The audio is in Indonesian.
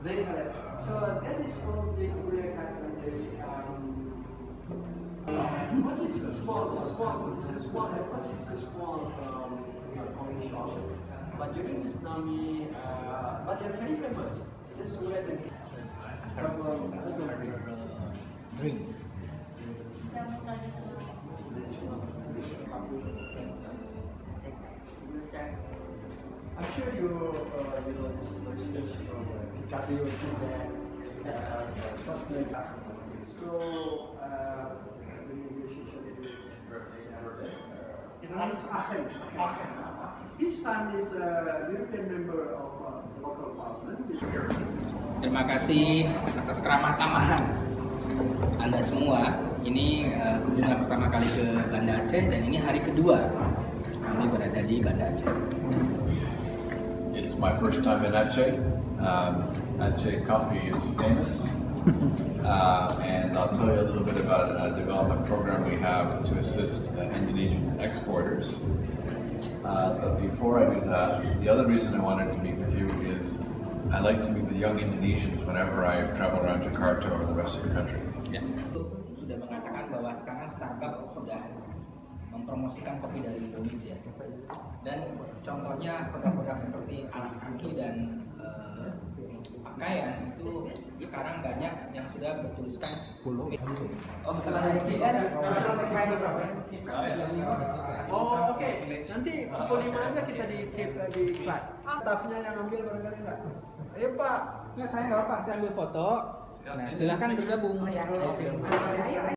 So that is probably Korea country. What is the small? This is small. At first, it's a small coffee shop. But during the tsunami, but they're very famous. This is where they Drink. I'm sure you know this versus Caprio to that first leg. So the negotiation his son is a European member of local parliament. Terima kasih atas keramah tamahan Anda semua. Ini kunjungan pertama kali ke Banda Aceh dan ini hari kedua kami berada di Banda Aceh. It's my first time in Aceh. Aceh coffee is famous. And I'll tell you a little bit about a development program we have to assist Indonesian exporters. But before I do that, the other reason I wanted to meet with you is I like to meet with young Indonesians whenever I travel around Jakarta or the rest of the country. Ya, sudah mengatakan bahwa sekarang Starbucks sudah mempromosikan kopi dari Indonesia. Dan contohnya produk-produk seperti alas kaki dan pakaian itu sekarang banyak yang sudah bertuliskan 10. Oh, setelah dari PR, oh, oke. Nanti pukul 5 aja kita di kelas. Staffnya yang ambil barangkali enggak? Ayo Pak. Nggak, saya nggak apa-apa, saya ambil foto. Nah, silahkan bergabung. Oke.